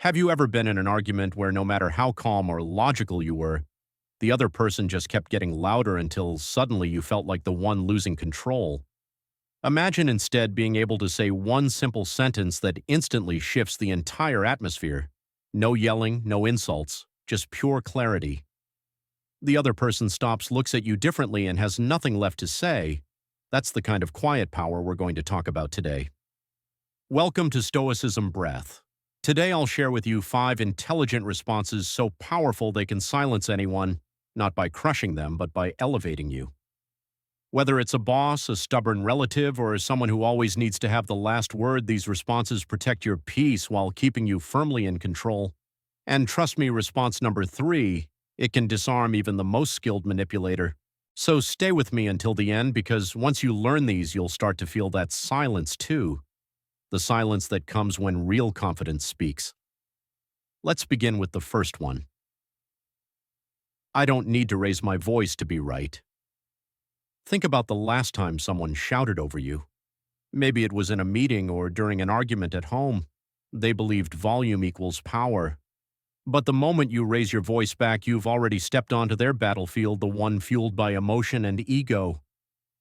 Have you ever been in an argument where no matter how calm or logical you were, the other person just kept getting louder until suddenly you felt like the one losing control? Imagine instead being able to say one simple sentence that instantly shifts the entire atmosphere. No yelling, no insults, just pure clarity. The other person stops, looks at you differently, and has nothing left to say. That's the kind of quiet power we're going to talk about today. Welcome to Stoicism Breath. Today I'll share with you 5 intelligent responses so powerful they can silence anyone, not by crushing them, but by elevating you. Whether it's a boss, a stubborn relative, or someone who always needs to have the last word, these responses protect your peace while keeping you firmly in control. And trust me, response number 3, it can disarm even the most skilled manipulator. So stay with me until the end, because once you learn these, you'll start to feel that silence too. The silence that comes when real confidence speaks. Let's begin with the first one. I don't need to raise my voice to be right. Think about the last time someone shouted over you. Maybe it was in a meeting or during an argument at home. They believed volume equals power. But the moment you raise your voice back, you've already stepped onto their battlefield, the one fueled by emotion and ego.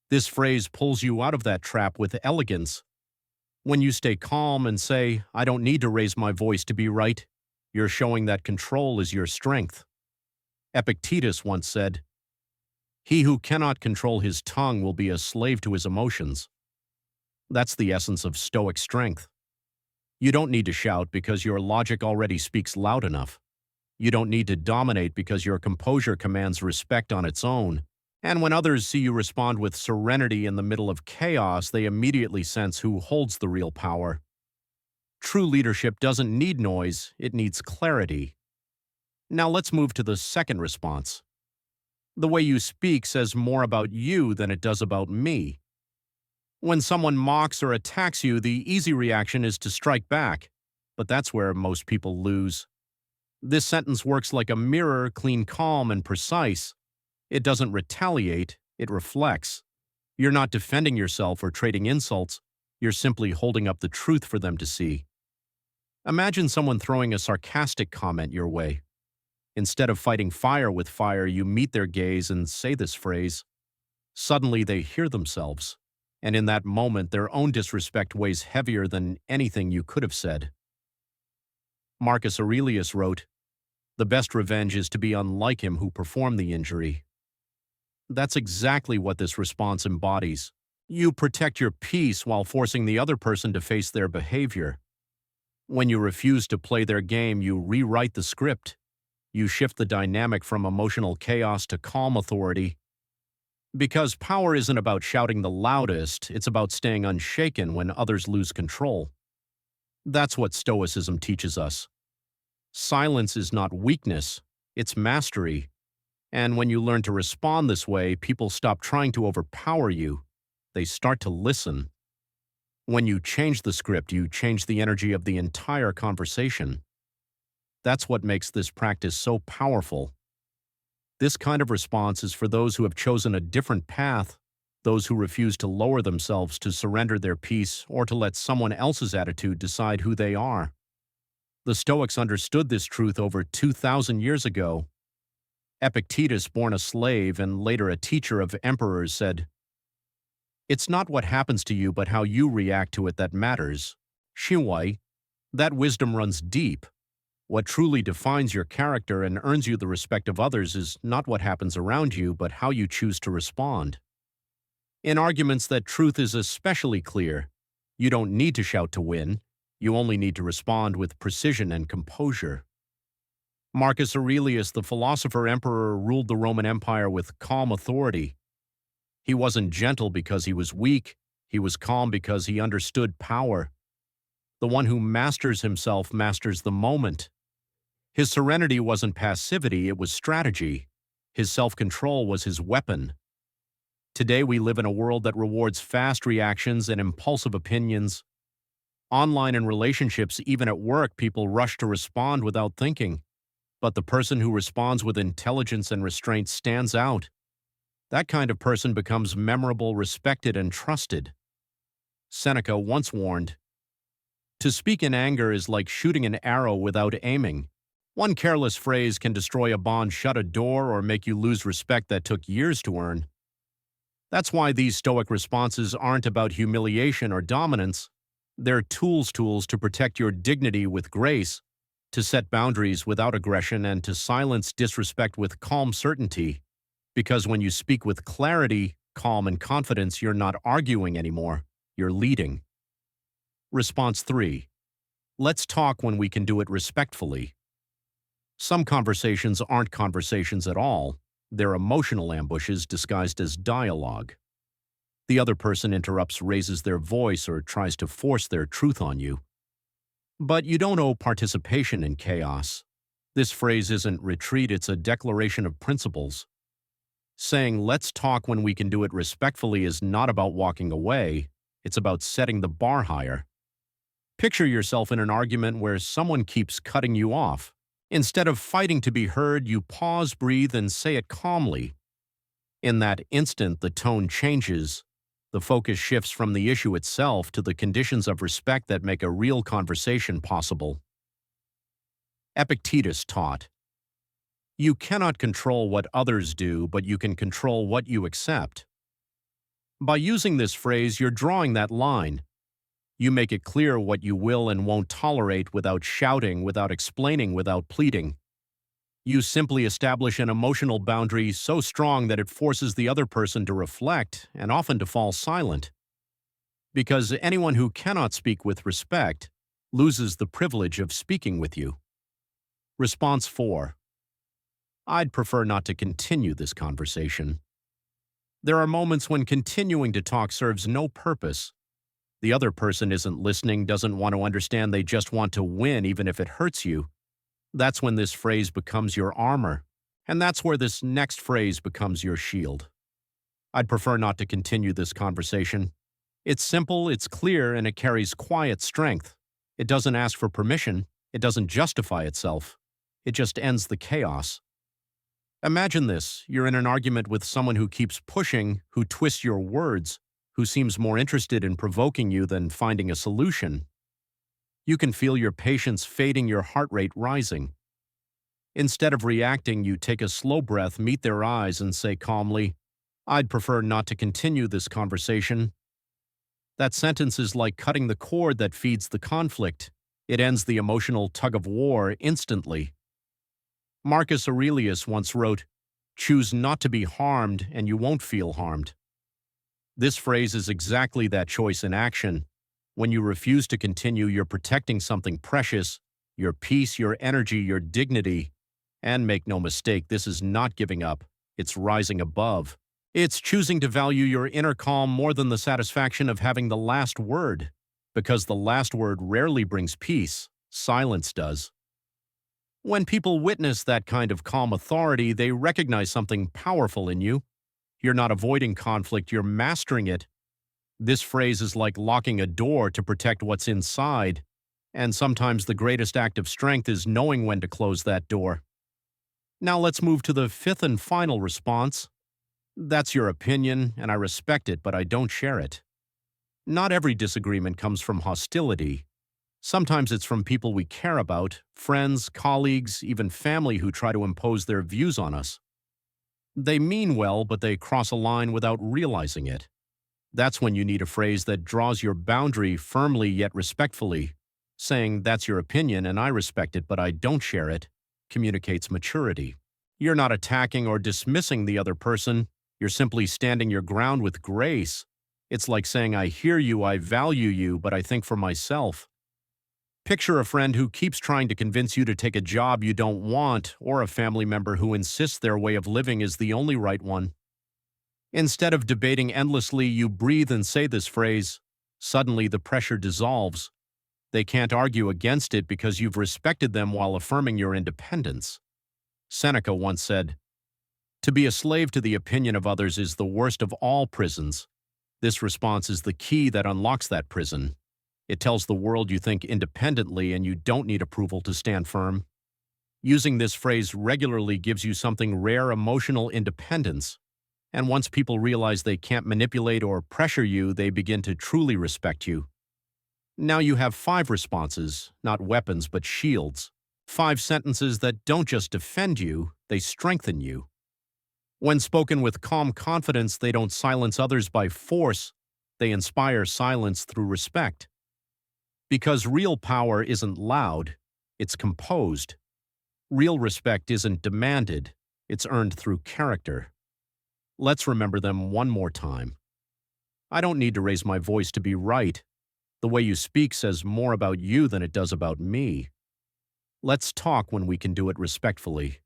This phrase pulls you out of that trap with elegance. When you stay calm and say, I don't need to raise my voice to be right, you're showing that control is your strength. Epictetus once said, he who cannot control his tongue will be a slave to his emotions. That's the essence of Stoic strength. You don't need to shout because your logic already speaks loud enough. You don't need to dominate because your composure commands respect on its own. And when others see you respond with serenity in the middle of chaos, they immediately sense who holds the real power. True leadership doesn't need noise, it needs clarity. Now let's move to the second response. The way you speak says more about you than it does about me. When someone mocks or attacks you, the easy reaction is to strike back, but that's where most people lose. This sentence works like a mirror, clean, calm, and precise. It doesn't retaliate, it reflects. You're not defending yourself or trading insults, you're simply holding up the truth for them to see. Imagine someone throwing a sarcastic comment your way. Instead of fighting fire with fire, you meet their gaze and say this phrase. Suddenly they hear themselves, and in that moment their own disrespect weighs heavier than anything you could have said. Marcus Aurelius wrote, the best revenge is to be unlike him who performed the injury. That's exactly what this response embodies. You protect your peace while forcing the other person to face their behavior. When you refuse to play their game, you rewrite the script. You shift the dynamic from emotional chaos to calm authority. Because power isn't about shouting the loudest, it's about staying unshaken when others lose control. That's what Stoicism teaches us. Silence is not weakness, it's mastery. And when you learn to respond this way, people stop trying to overpower you. They start to listen. When you change the script, you change the energy of the entire conversation. That's what makes this practice so powerful. This kind of response is for those who have chosen a different path, those who refuse to lower themselves to surrender their peace or to let someone else's attitude decide who they are. The Stoics understood this truth over 2,000 years ago. Epictetus, born a slave and later a teacher of emperors, said, it's not what happens to you but how you react to it that matters. Shinwai, that wisdom runs deep. What truly defines your character and earns you the respect of others is not what happens around you but how you choose to respond. In arguments, that truth is especially clear. You don't need to shout to win. You only need to respond with precision and composure. Marcus Aurelius, the philosopher emperor, ruled the Roman Empire with calm authority. He wasn't gentle because he was weak, he was calm because he understood power. The one who masters himself masters the moment. His serenity wasn't passivity, it was strategy. His self-control was his weapon. Today we live in a world that rewards fast reactions and impulsive opinions. Online and relationships, even at work, people rush to respond without thinking. But the person who responds with intelligence and restraint stands out. That kind of person becomes memorable, respected, and trusted. Seneca once warned, To speak in anger is like shooting an arrow without aiming. One careless phrase can destroy a bond, shut a door, or make you lose respect that took years to earn. That's why these Stoic responses aren't about humiliation or dominance. They're tools to protect your dignity with grace, to set boundaries without aggression, and to silence disrespect with calm certainty. Because when you speak with clarity, calm, and confidence, you're not arguing anymore, you're leading. Response 3. Let's talk when we can do it respectfully. Some conversations aren't conversations at all. They're emotional ambushes disguised as dialogue. The other person interrupts, raises their voice, or tries to force their truth on you. But you don't owe participation in chaos. This phrase isn't retreat, it's a declaration of principles. Saying, let's talk when we can do it respectfully is not about walking away, it's about setting the bar higher. Picture yourself in an argument where someone keeps cutting you off. Instead of fighting to be heard, you pause, breathe, and say it calmly. In that instant, the tone changes. The focus shifts from the issue itself to the conditions of respect that make a real conversation possible. Epictetus taught, "You cannot control what others do, but you can control what you accept." By using this phrase, you're drawing that line. You make it clear what you will and won't tolerate without shouting, without explaining, without pleading. You simply establish an emotional boundary so strong that it forces the other person to reflect and often to fall silent. Because anyone who cannot speak with respect loses the privilege of speaking with you. Response 4. I'd prefer not to continue this conversation. There are moments when continuing to talk serves no purpose. The other person isn't listening, doesn't want to understand, they just want to win even if it hurts you. That's when this phrase becomes your armor, and that's where this next phrase becomes your shield. I'd prefer not to continue this conversation. It's simple, it's clear, and it carries quiet strength. It doesn't ask for permission, it doesn't justify itself. It just ends the chaos. Imagine this, you're in an argument with someone who keeps pushing, who twists your words, who seems more interested in provoking you than finding a solution. You can feel your patience fading, your heart rate rising. Instead of reacting, you take a slow breath, meet their eyes, and say calmly, I'd prefer not to continue this conversation. That sentence is like cutting the cord that feeds the conflict. It ends the emotional tug-of-war instantly. Marcus Aurelius once wrote, "Choose not to be harmed, and you won't feel harmed." This phrase is exactly that choice in action. When you refuse to continue, you're protecting something precious, your peace, your energy, your dignity. And make no mistake, this is not giving up. It's rising above. It's choosing to value your inner calm more than the satisfaction of having the last word. Because the last word rarely brings peace, silence does. When people witness that kind of calm authority, they recognize something powerful in you. You're not avoiding conflict, you're mastering it. This phrase is like locking a door to protect what's inside, and sometimes the greatest act of strength is knowing when to close that door. Now let's move to the fifth and final response. That's your opinion, and I respect it, but I don't share it. Not every disagreement comes from hostility. Sometimes it's from people we care about, friends, colleagues, even family who try to impose their views on us. They mean well, but they cross a line without realizing it. That's when you need a phrase that draws your boundary firmly yet respectfully. Saying, that's your opinion and I respect it, but I don't share it, communicates maturity. You're not attacking or dismissing the other person. You're simply standing your ground with grace. It's like saying, I hear you, I value you, but I think for myself. Picture a friend who keeps trying to convince you to take a job you don't want, or a family member who insists their way of living is the only right one. Instead of debating endlessly, you breathe and say this phrase. Suddenly, the pressure dissolves. They can't argue against it because you've respected them while affirming your independence. Seneca once said, "To be a slave to the opinion of others is the worst of all prisons." This response is the key that unlocks that prison. It tells the world you think independently and you don't need approval to stand firm. Using this phrase regularly gives you something rare, emotional independence. And once people realize they can't manipulate or pressure you, they begin to truly respect you. Now you have 5 responses, not weapons but shields. 5 sentences that don't just defend you, they strengthen you. When spoken with calm confidence, they don't silence others by force, they inspire silence through respect. Because real power isn't loud, it's composed. Real respect isn't demanded, it's earned through character. Let's remember them one more time. I don't need to raise my voice to be right. The way you speak says more about you than it does about me. Let's talk when we can do it respectfully.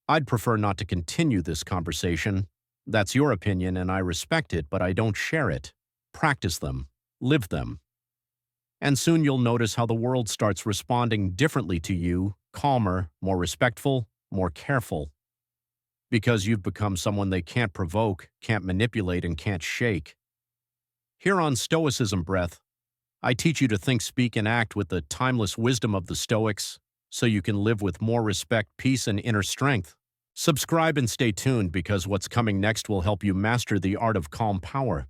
I'd prefer not to continue this conversation. That's your opinion and I respect it, but I don't share it. Practice them. Live them. And soon you'll notice how the world starts responding differently to you, calmer, more respectful, more careful. Because you've become someone they can't provoke, can't manipulate, and can't shake. Here on Stoicism Breath, I teach you to think, speak, and act with the timeless wisdom of the Stoics, so you can live with more respect, peace, and inner strength. Subscribe and stay tuned because what's coming next will help you master the art of calm power.